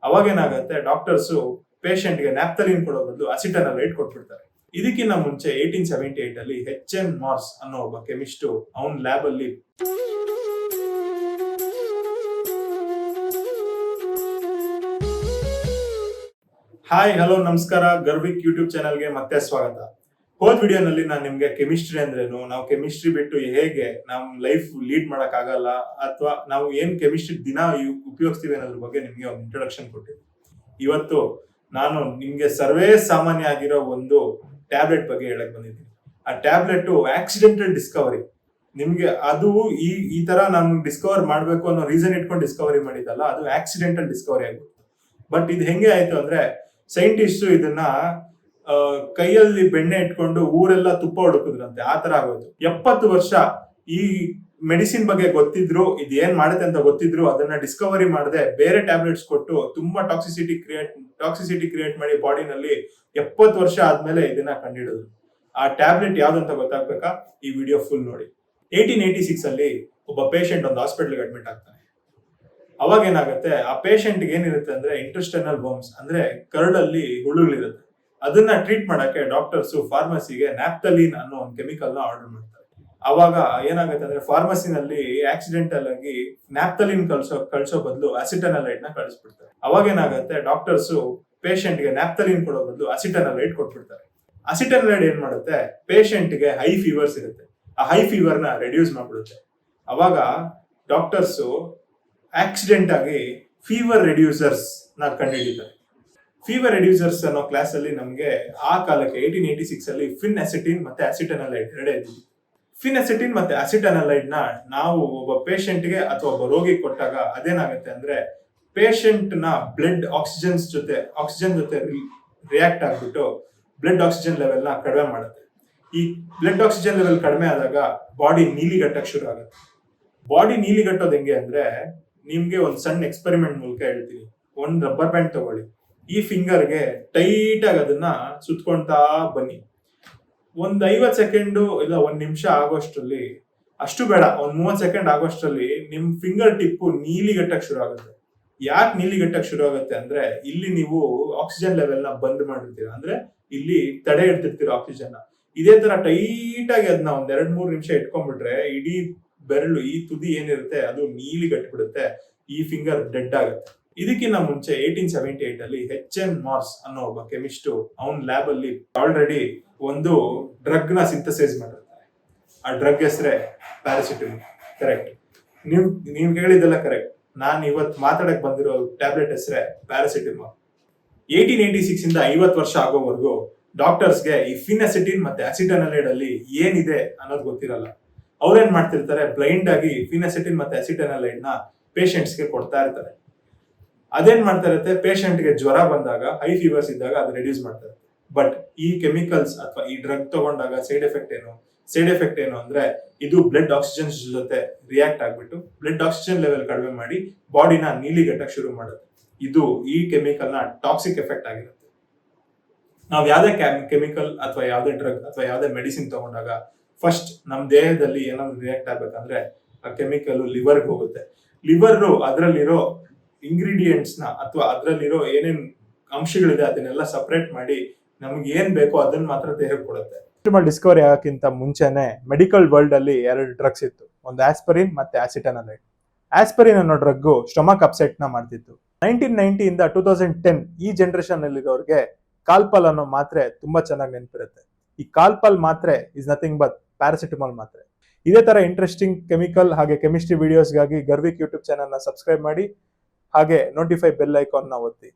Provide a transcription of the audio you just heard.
ಅವಾಗೇನಾಗುತ್ತೆ, doctors ಪೇಷಂಟ್ಗೆ naphthalene ಕೊಡೋ ಬದಲು ಅಸಿಟನಲೈಡ್ ಕೊಟ್ಬಿಡ್ತಾರೆ. ಇದಕ್ಕಿಂತ ಮುಂಚೆ 1878 ಅಲ್ಲಿ HN ಮಾರ್ಸ್ ಅನ್ನೋ ಒಬ್ಬ ಕೆಮಿಸ್ಟ್ ಅವನ್ ಲ್ಯಾಬ್ ಅಲ್ಲಿ ಹಾಯ್ ಹಲೋ ನಮಸ್ಕಾರ, ಗರ್ವಿಕ್ ಯೂಟ್ಯೂಬ್ ಚಾನಲ್ಗೆ ಮತ್ತೆ ಸ್ವಾಗತ. ಹೋದ ವಿಡಿಯೋನಲ್ಲಿ ನಾನು ನಿಮ್ಗೆ ಕೆಮಿಸ್ಟ್ರಿ ಅಂದ್ರೇನು, ನಾವು ಕೆಮಿಸ್ಟ್ರಿ ಬಿಟ್ಟು ಹೇಗೆ ನಮ್ ಲೈಫ್ ಲೀಡ್ ಮಾಡಕ್ ಆಗಲ್ಲ, ಅಥವಾ ನಾವು ಏನ್ ಕೆಮಿಸ್ಟ್ರಿ ದಿನ ಉಪಯೋಗಿಸ್ತೀವಿ ಅನ್ನೋದ್ರ ಬಗ್ಗೆ ನಿಮ್ಗೆ ಒಂದು ಇಂಟ್ರೊಡಕ್ಷನ್ ಕೊಟ್ಟಿದ್ದೆ. ಇವತ್ತು ನಾನು ನಿಮ್ಗೆ ಸರ್ವೇ ಸಾಮಾನ್ಯ ಆಗಿರೋ ಒಂದು ಟ್ಯಾಬ್ಲೆಟ್ ಬಗ್ಗೆ ಹೇಳಕ್ ಬಂದಿದ್ದೀನಿ. ಆ ಟ್ಯಾಬ್ಲೆಟ್ ಆಕ್ಸಿಡೆಂಟಲ್ ಡಿಸ್ಕವರಿ. ನಿಮ್ಗೆ ಅದು ಈ ತರ ನಮ್ಗೆ ಡಿಸ್ಕವರ್ ಮಾಡ್ಬೇಕು ಅನ್ನೋ ರೀಸನ್ ಇಟ್ಕೊಂಡು ಡಿಸ್ಕವರಿ ಮಾಡಿದಲ್ಲ, ಅದು ಆಕ್ಸಿಡೆಂಟಲ್ ಡಿಸ್ಕವರಿ ಆಗ್ಬಿಟ್ಟು. ಬಟ್ ಇದು ಹೆಂಗೆ ಆಯ್ತು ಅಂದ್ರೆ, ಸೈಂಟಿಸ್ಟ್ ಇದನ್ನ ಕೈಯಲ್ಲಿ ಬೆಣ್ಣೆ ಇಟ್ಕೊಂಡು ಊರೆಲ್ಲ ತುಪ್ಪ ಹುಡುಕಿದ್ರಂತೆ, ಆ ತರ ಆಗೋದು. 70 ವರ್ಷ ಈ ಮೆಡಿಸಿನ್ ಬಗ್ಗೆ ಗೊತ್ತಿದ್ರು, ಇದು ಏನ್ ಮಾಡುತ್ತೆ ಅಂತ ಗೊತ್ತಿದ್ರು, ಅದನ್ನ ಡಿಸ್ಕವರಿ ಮಾಡದೆ ಬೇರೆ ಟ್ಯಾಬ್ಲೆಟ್ಸ್ ಕೊಟ್ಟು ತುಂಬಾ ಟಾಕ್ಸಿಸಿಟಿ ಕ್ರಿಯೇಟ್ ಮಾಡಿ ಬಾಡಿನಲ್ಲಿ 70 ವರ್ಷ ಆದ್ಮೇಲೆ ಇದನ್ನ ಕಂಡುಹಿಡಿದ್ರು. ಆ ಟ್ಯಾಬ್ಲೆಟ್ ಯಾವ್ದಂತ ಗೊತ್ತಾಗ್ಬೇಕಾ? ಈ ವಿಡಿಯೋ ಫುಲ್ ನೋಡಿ. 1886 ಅಲ್ಲಿ ಒಬ್ಬ ಪೇಷಂಟ್ ಒಂದು ಹಾಸ್ಪಿಟಲ್ಗೆ ಅಡ್ಮಿಟ್ ಆಗ್ತಾನೆ. ಅವಾಗ ಏನಾಗುತ್ತೆ, ಆ ಪೇಷಂಟ್ ಏನಿರುತ್ತೆ ಅಂದ್ರೆ ಇಂಟೆಸ್ಟೈನಲ್ ವರ್ಮ್ಸ್, ಅಂದ್ರೆ ಕರಳಲ್ಲಿ ಹುಳುಗಳಿರುತ್ತೆ. ಅದನ್ನ ಟ್ರೀಟ್ ಮಾಡಕ್ಕೆ ಡಾಕ್ಟರ್ಸ್ ಫಾರ್ಮಸಿಗೆ ನ್ಯಾಪ್ತಲಿನ್ ಅನ್ನೋ ಒಂದು ಕೆಮಿಕಲ್ ನ ಆರ್ಡರ್ ಮಾಡ್ತಾರೆ. ಅವಾಗ ಏನಾಗುತ್ತೆ ಅಂದ್ರೆ, ಫಾರ್ಮಸಿನಲ್ಲಿ ಆಕ್ಸಿಡೆಂಟಲ್ ಆಗಿ ನ್ಯಾಪ್ತಲಿನ್ ಕಳ್ಸೋ ಬದಲು ಅಸಿಟನಲೈಡ್ ನ ಕಳಿಸ್ಬಿಡ್ತಾರೆ. ಅವಾಗ ಏನಾಗುತ್ತೆ, ಡಾಕ್ಟರ್ಸ್ ಪೇಷಂಟ್ಗೆ ನ್ಯಾಪ್ತಲಿನ್ ಕೊಡೋ ಬದಲು ಅಸಿಟನಲೈಡ್ ಕೊಟ್ಬಿಡ್ತಾರೆ. ಅಸಿಟನಲೈಡ್ ಏನ್ ಮಾಡುತ್ತೆ, ಪೇಷಂಟ್ಗೆ ಹೈ ಫೀವರ್ಸ್ ಇರುತ್ತೆ, ಆ ಹೈ ಫೀವರ್ ನ ರೆಡ್ಯೂಸ್ ಮಾಡ್ಬಿಡುತ್ತೆ. ಅವಾಗ ಡಾಕ್ಟರ್ಸ್ ಆಕ್ಸಿಡೆಂಟ್ ಆಗಿ ಫೀವರ್ ರೆಡ್ಯೂಸರ್ಸ್ ನ ಕಂಡುಹಿಡಿತಾರೆ. ಫೀವರ್ ರೆಡ್ಯೂಸರ್ಸ್ ಅನ್ನೋ ಕ್ಲಾಸ್ ಅಲ್ಲಿ ನಮ್ಗೆ ಆ ಕಾಲಕ್ಕೆ 1886 ಅಲ್ಲಿ ಫಿನ್ ಅಸಿಟಿನ್ ಮತ್ತೆ ಅಸಿಟನಲೈಡ್ ಎರಡೇ ಇದ್ದೀವಿ. ಫಿನ್ ಅಸಿಟಿನ್ ಮತ್ತೆ ಅಸಿಟನಲೈಡ್ ನ ನಾವು ಒಬ್ಬ ಪೇಷಂಟ್ಗೆ ಅಥವಾ ಒಬ್ಬ ರೋಗಿ ಕೊಟ್ಟಾಗ ಅದೇನಾಗುತ್ತೆ ಅಂದ್ರೆ, ಪೇಷಂಟ್ ನ ಬ್ಲಡ್ ಆಕ್ಸಿಜನ್ ಜೊತೆ ರಿಯಾಕ್ಟ್ ಆಗ್ಬಿಟ್ಟು ಬ್ಲಡ್ ಆಕ್ಸಿಜನ್ ಲೆವೆಲ್ ನ ಕಡಿಮೆ ಮಾಡುತ್ತೆ. ಈ ಬ್ಲಡ್ ಆಕ್ಸಿಜನ್ ಲೆವೆಲ್ ಕಡಿಮೆ ಆದಾಗ ಬಾಡಿ ನೀಲಿಗಟ್ಟಕ್ಕೆ ಶುರು ಆಗುತ್ತೆ. ಬಾಡಿ ನೀಲಿಗಟ್ಟೋದು ಹೆಂಗೆ ಅಂದ್ರೆ, ನಿಮ್ಗೆ ಒಂದು ಸಣ್ಣ ಎಕ್ಸ್ಪೆರಿಮೆಂಟ್ ಮೂಲಕ ಹೇಳ್ತೀನಿ. ಒಂದು ರಬ್ಬರ್ ಬ್ಯಾಂಡ್ ತಗೊಳ್ಳಿ, ಈ ಫಿಂಗರ್ಗೆ ಟೈಟ್ ಆಗಿ ಅದನ್ನ ಸುತ್ಕೊಂತಾ ಬನ್ನಿ. ಒಂದ್ 50 ಸೆಕೆಂಡ್ ಇಲ್ಲ 1 ನಿಮಿಷ ಆಗೋಷ್ಟರಲ್ಲಿ, ಅಷ್ಟು ಬೇಡ, ಒಂದ್ 30 ಸೆಕೆಂಡ್ ಆಗೋಷ್ಟರಲ್ಲಿ ನಿಮ್ ಫಿಂಗರ್ ಟಿಪ್ ನೀಲಿಗಟ್ಟಕ್ಕೆ ಶುರು ಆಗುತ್ತೆ. ಯಾಕೆ ನೀಲಿಗಟ್ಟಕ್ಕೆ ಶುರು ಆಗುತ್ತೆ ಅಂದ್ರೆ, ಇಲ್ಲಿ ನೀವು ಆಕ್ಸಿಜನ್ ಲೆವೆಲ್ ನ ಬಂದ್ ಮಾಡಿರ್ತೀರ, ಅಂದ್ರೆ ಇಲ್ಲಿ ತಡೆ ಇಡ್ತಿರ್ತೀರ ಆಕ್ಸಿಜನ್. ಇದೇ ತರ ಟೈಟ್ ಆಗಿ ಅದನ್ನ ಒಂದ್ 2-3 ನಿಮಿಷ ಇಟ್ಕೊಂಡ್ಬಿಟ್ರೆ ಇಡೀ ಬೆರಳು, ಈ ತುದಿ ಏನಿರುತ್ತೆ ಅದು ನೀಲಿಗಟ್ಬಿಡುತ್ತೆ, ಈ ಫಿಂಗರ್ ಡೆಡ್ ಆಗುತ್ತೆ. ಇದಕ್ಕಿಂತ ಮುಂಚೆ 1878 ಅಲ್ಲಿ HN ಮಾರ್ಸ್ ಅನ್ನೋ ಒಬ್ಬ ಕೆಮಿಸ್ಟ್ ಅವನ್ ಲ್ಯಾಬ್ ಅಲ್ಲಿ ಆಲ್ರೆಡಿ ಒಂದು ಡ್ರಗ್ ನ ಸಿಂಥಸೈಸ್ ಮಾಡಿರ್ತಾರೆ. ಆ ಡ್ರಗ್ ಹೆಸರೇ ಪ್ಯಾರಾಸಿಟಮಲ್. ಕರೆಕ್ಟ್, ನೀವ್ ಹೇಳಿದೆಲ್ಲ ಕರೆಕ್ಟ್. ನಾನು ಇವತ್ತು ಮಾತಾಡಕ್ ಬಂದಿರೋ ಟ್ಯಾಬ್ಲೆಟ್ ಹೆಸರೇ ಪ್ಯಾರಾಸಿಟಮಲ್. 1886 ಇಂದ 50 ವರ್ಷ ಆಗೋವರೆಗೂ ಡಾಕ್ಟರ್ಸ್ಗೆ ಈ ಫಿನಸಿಟಿನ್ ಮತ್ತೆ ಅಸಿಟನಲೈಡ್ ಅಲ್ಲಿ ಏನಿದೆ ಅನ್ನೋದು ಗೊತ್ತಿರಲ್ಲ. ಅವ್ರೇನ್ ಮಾಡ್ತಿರ್ತಾರೆ, ಬ್ಲೈಂಡ್ ಆಗಿ ಫಿನಸಿಟಿನ್ ಮತ್ತೆ ಅಸಿಟನಲೈಡ್ ನ ಪೇಷಂಟ್ಸ್ಗೆ ಕೊಡ್ತಾ ಇರ್ತಾರೆ. ಅದೇನ್ ಮಾಡ್ತಾ ಇರುತ್ತೆ, ಪೇಷಂಟ್ಗೆ ಜ್ವರ ಬಂದಾಗ, ಹೈ ಫೀವರ್ಸ್ ಇದ್ದಾಗ ಅದು ರೆಡ್ಯೂಸ್ ಮಾಡ್ತಾ ಇರುತ್ತೆ. ಬಟ್ ಈ ಕೆಮಿಕಲ್ಸ್ ಅಥವಾ ಈ ಡ್ರಗ್ ತಗೊಂಡಾಗ ಸೈಡ್ ಎಫೆಕ್ಟ್ ಏನು ಅಂದ್ರೆ, ಇದು ಬ್ಲಡ್ ಆಕ್ಸಿಜನ್ ಜೊತೆ ರಿಯಾಕ್ಟ್ ಆಗ್ಬಿಟ್ಟು ಬ್ಲಡ್ ಆಕ್ಸಿಜನ್ ಲೆವೆಲ್ ಕಡಿಮೆ ಮಾಡಿ ಬಾಡಿನ ನೀಲಿಗಟ್ಟಕ್ಕೆ ಶುರು ಮಾಡುತ್ತೆ. ಇದು ಈ ಕೆಮಿಕಲ್ ನ ಟಾಕ್ಸಿಕ್ ಎಫೆಕ್ಟ್ ಆಗಿರುತ್ತೆ. ನಾವ್ ಯಾವ್ದೇ ಕೆಮಿಕಲ್ ಅಥವಾ ಯಾವ್ದೇ ಡ್ರಗ್ ಅಥವಾ ಯಾವ್ದೇ ಮೆಡಿಸಿನ್ ತಗೊಂಡಾಗ ಫಸ್ಟ್ ನಮ್ ದೇಹದಲ್ಲಿ ಏನಾದ್ರು ರಿಯಾಕ್ಟ್ ಆಗ್ಬೇಕಂದ್ರೆ ಆ ಕೆಮಿಕಲ್ ಲಿವರ್ಗೆ ಹೋಗುತ್ತೆ. ಲಿವರ್ ಅದರಲ್ಲಿರೋ ಇಂಗ್ರೀಡಿಯೆಂಟ್ಸ್ ನ ಅಥವಾ ಅದರಲ್ಲಿರೋ ಏನೇನ್ ಅಂಶಗಳಿದೆ ಅದನ್ನೆಲ್ಲ ಸಪರೇಟ್ ಮಾಡಿ ನಮ್ಗೆ ಏನ್ ಬೇಕೋ ಅದನ್ನ ಮಾತ್ರ ದೇಹಕ್ಕೆ ಕೊಡುತ್ತೆ. ಡಿಸ್ಕವರಿ ಆಗಕ್ಕಿಂತ ಮುಂಚೆನೆ ಮೆಡಿಕಲ್ ವರ್ಲ್ಡ್ ಅಲ್ಲಿ 2 ಡ್ರಗ್ಸ್ ಇತ್ತು, ಒಂದು ಆಸ್ಪರಿನ್ ಮತ್ತೆ ಅಸಿಟನಲೈಡ್. ಆಸ್ಪರಿನ್ ಅನ್ನೋ ಡ್ರಗ್ ಸ್ಟೊಮಕ್ ಅಪ್ಸೆಟ್ ನ ಮಾಡ್ತಿತ್ತು. 1990 ಇಂದ 2010 ಈ ಜನರೇಷನ್ ಅಲ್ಲಿ ಇರೋರಿಗೆ ಕಾಲ್ಪಲ್ ಅನ್ನೋ ಮಾತ್ರೆ ತುಂಬಾ ಚೆನ್ನಾಗಿ ನೆನಪಿರುತ್ತೆ. ಈ ಕಾಲ್ಪಲ್ ಮಾತ್ರೆ ಇಸ್ ನಥಿಂಗ್ ಬಟ್ ಪ್ಯಾರಾಸಿಟಮಲ್ ಮಾತ್ರೆ. ಇದೇ ತರ ಇಂಟ್ರೆಸ್ಟಿಂಗ್ ಕೆಮಿಕಲ್ ಹಾಗೆ ಕೆಮಿಸ್ಟ್ರಿ ವಿಡಿಯೋಸ್ಗಾಗಿ ಗರ್ವಿಕ್ ಯೂಟ್ಯೂಬ್ ಚಾನಲ್ ನ ಸಬ್ಸ್ಕ್ರೈಬ್ ಮಾಡಿ, ಹಾಗೆ ನೋಟಿಫೈ ಬೆಲ್ ಐಕಾನ್ ನ ಒತ್ತಿ.